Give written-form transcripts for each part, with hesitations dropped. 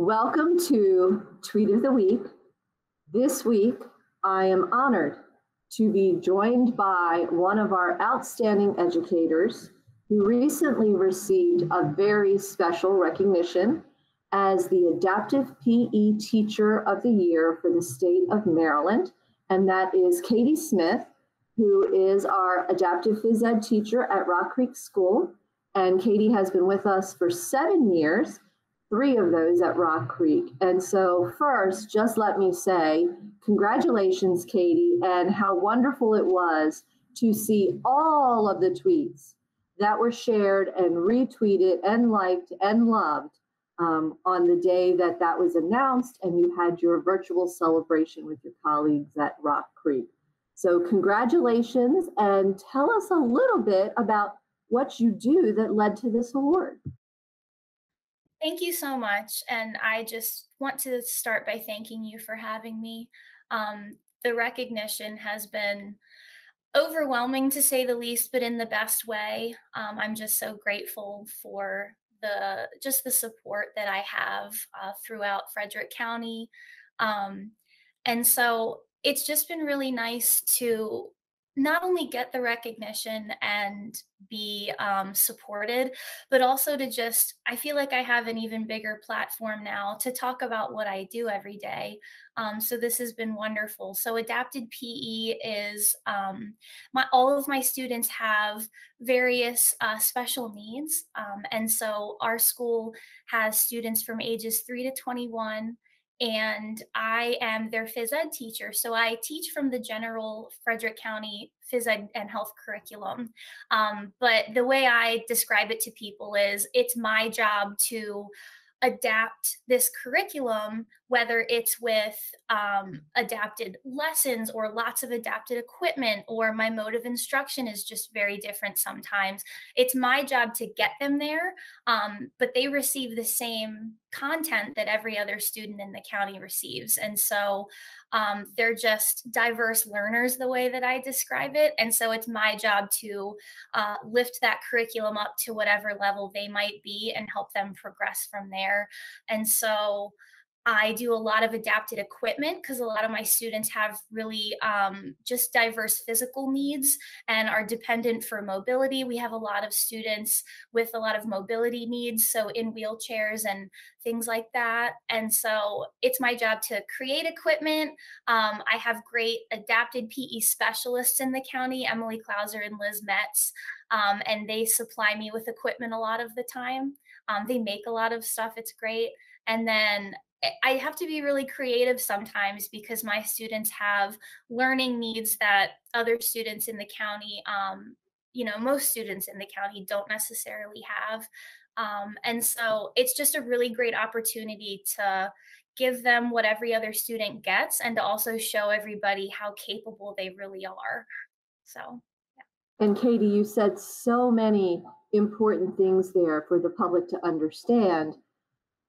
Welcome to Tweet of the Week. This week, I am honored to be joined by one of our outstanding educators who recently received a very special recognition as the Adaptive PE Teacher of the Year for the state of Maryland, and that is Katie Smith, who is our Adaptive Phys Ed teacher at Rock Creek School. And Katie has been with us for 7 years, 3 of those at Rock Creek. And so first, just let me say, congratulations, Katie, and how wonderful it was to see all of the tweets that were shared and retweeted and liked and loved on the day that that was announced, and you had your virtual celebration with your colleagues at Rock Creek. So congratulations, and tell us a little bit about what you do that led to this award. Thank you so much. And I just want to start by thanking you for having me. The recognition has been overwhelming to say the least, but in the best way. I'm just so grateful for the support that I have throughout Frederick County. Um, and so it's just been really nice to not only get the recognition and be supported, but also to just, I feel like I have an even bigger platform now to talk about what I do every day. So this has been wonderful. So adapted PE is all of my students have various special needs. And so our school has students from ages 3 to 21, and I am their phys ed teacher. So I teach from the general Frederick County phys ed and health curriculum. But the way I describe it to people is it's my job to adapt this curriculum, whether it's with adapted lessons or lots of adapted equipment, or my mode of instruction is just very different sometimes. It's my job to get them there, but they receive the same content that every other student in the county receives. And so they're just diverse learners, the way that I describe it. And so it's my job to lift that curriculum up to whatever level they might be and help them progress from there. And so I do a lot of adapted equipment because a lot of my students have really just diverse physical needs and are dependent for mobility. We have a lot of students with a lot of mobility needs, so in wheelchairs and things like that. And so it's my job to create equipment. I have great adapted PE specialists in the county, Emily Klauser and Liz Metz, and they supply me with equipment a lot of the time. They make a lot of stuff. It's great. And then I have to be really creative sometimes because my students have learning needs that other students in the county, most students in the county don't necessarily have. And so it's just a really great opportunity to give them what every other student gets and to also show everybody how capable they really are. So, And Katie, you said so many important things there for the public to understand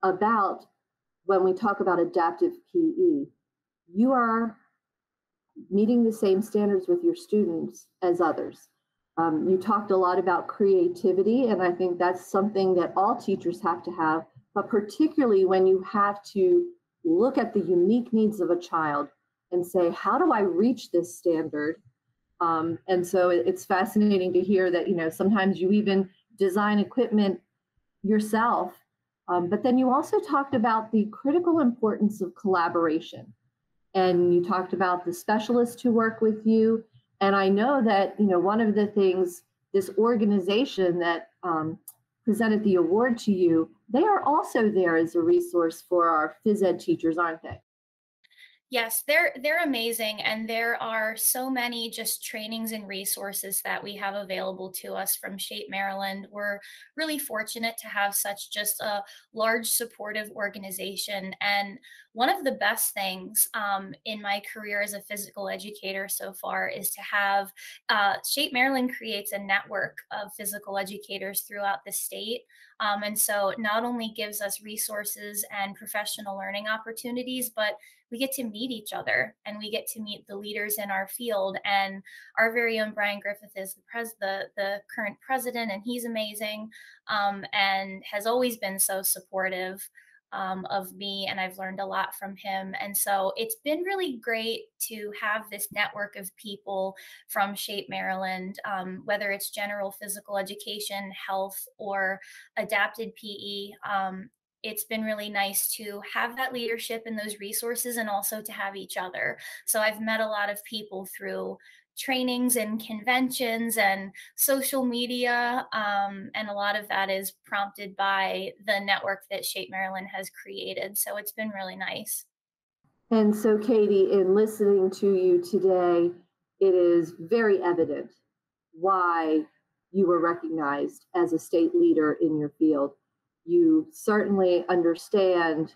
about when we talk about adaptive PE. You are meeting the same standards with your students as others. You talked a lot about creativity, and I think that's something that all teachers have to have, but particularly when you have to look at the unique needs of a child and say, how do I reach this standard? And so it's fascinating to hear that, sometimes you even design equipment yourself. But then you also talked about the critical importance of collaboration. And you talked about the specialists who work with you. And I know that, one of the things, this organization that presented the award to you, they are also there as a resource for our phys ed teachers, aren't they? yes, they're amazing, and there are so many just trainings and resources that we have available to us from Shape Maryland. We're really fortunate to have such just a large supportive organization. And one of the best things in my career as a physical educator so far is to have Shape Maryland creates a network of physical educators throughout the state. And so not only gives us resources and professional learning opportunities, but we get to meet each other and we get to meet the leaders in our field. And our very own Brian Griffith is the current president, and he's amazing, and has always been so supportive. of me, and I've learned a lot from him. And so it's been really great to have this network of people from Shape Maryland, whether it's general physical education, health, or adapted PE. It's been really nice to have that leadership and those resources, and also to have each other. So I've met a lot of people through trainings and conventions and social media. And a lot of that is prompted by the network that Shape Maryland has created. So it's been really nice. And so, Katie, in listening to you today, it is very evident why you were recognized as a state leader in your field. You certainly understand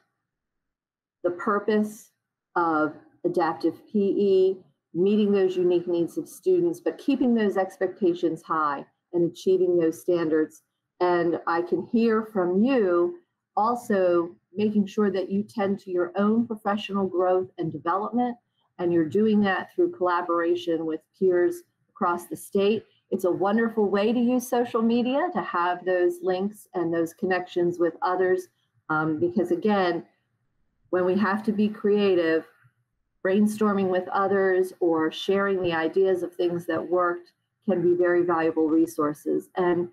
the purpose of adaptive PE, meeting those unique needs of students, but keeping those expectations high and achieving those standards. And I can hear from you also making sure that you tend to your own professional growth and development, and you're doing that through collaboration with peers across the state. It's a wonderful way to use social media to have those links and those connections with others, because again, when we have to be creative, brainstorming with others or sharing the ideas of things that worked can be very valuable resources. And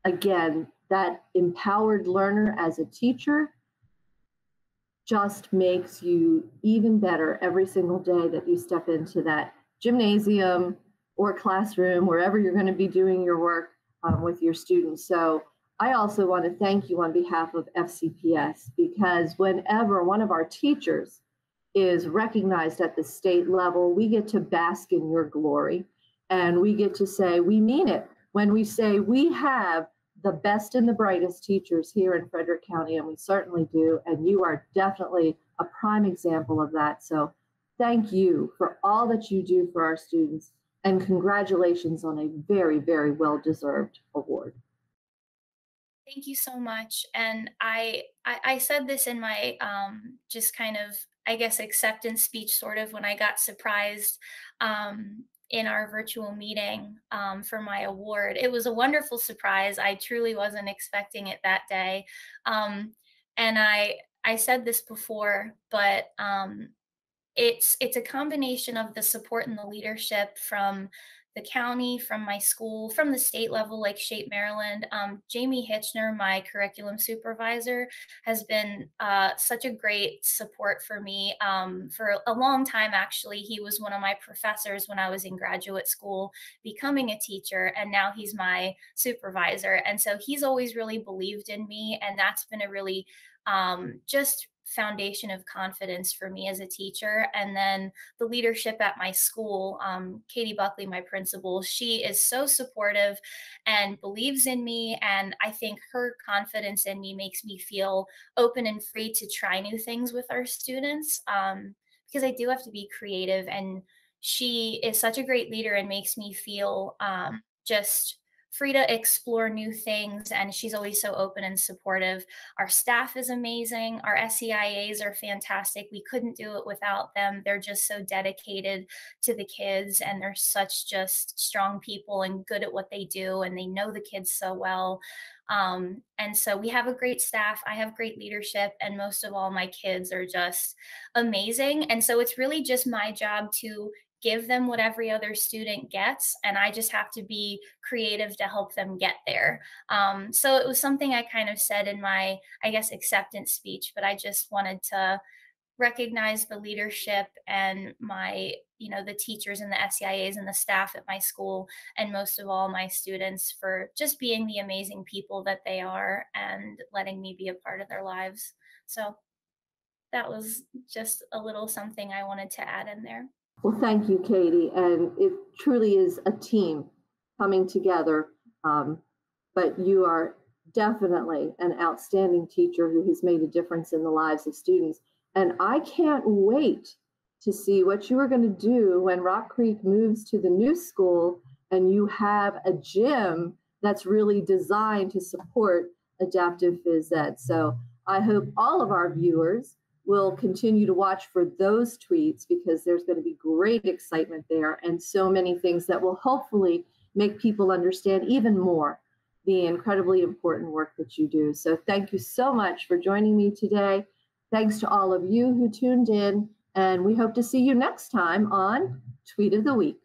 again, that empowered learner as a teacher just makes you even better every single day that you step into that gymnasium or classroom, wherever you're going to be doing your work with your students. So I also want to thank you on behalf of FCPS, because whenever one of our teachers is recognized at the state level, we get to bask in your glory, and we get to say we mean it when we say we have the best and the brightest teachers here in Frederick County, and we certainly do, and you are definitely a prime example of that. So thank you for all that you do for our students, and congratulations on a very, very well-deserved award. Thank you so much. And I said this in my just kind of, I guess, acceptance speech, sort of, when I got surprised in our virtual meeting for my award. It was a wonderful surprise. I truly wasn't expecting it that day. And I said this before, but it's a combination of the support and the leadership from the county, from my school, from the state level, like Shape Maryland. Jamie Hitchner, my curriculum supervisor, has been such a great support for me for a long time. Actually, he was one of my professors when I was in graduate school, becoming a teacher, and now he's my supervisor. And so he's always really believed in me, and that's been a really just foundation of confidence for me as a teacher. And then the leadership at my school, Katie Buckley, my principal, she is so supportive and believes in me. And I think her confidence in me makes me feel open and free to try new things with our students, because I do have to be creative. And she is such a great leader and makes me feel just free to explore new things, and she's always so open and supportive. Our staff is amazing. Our SEIAs are fantastic. We couldn't do it without them. They're just so dedicated to the kids, and they're such just strong people and good at what they do, and they know the kids so well. And so we have a great staff. I have great leadership, and most of all, my kids are just amazing. And so it's really just my job to give them what every other student gets, and I just have to be creative to help them get there. So it was something I kind of said in my, I guess, acceptance speech, but I just wanted to recognize the leadership and my, the teachers and the SEIAs and the staff at my school, and most of all, my students, for just being the amazing people that they are and letting me be a part of their lives. So that was just a little something I wanted to add in there. Well, thank you, Katie. And it truly is a team coming together. But you are definitely an outstanding teacher who has made a difference in the lives of students. And I can't wait to see what you are going to do when Rock Creek moves to the new school and you have a gym that's really designed to support adaptive phys ed. So I hope all of our viewers will continue to watch for those tweets, because there's going to be great excitement there and so many things that will hopefully make people understand even more the incredibly important work that you do. So thank you so much for joining me today. Thanks to all of you who tuned in, and we hope to see you next time on Tweet of the Week.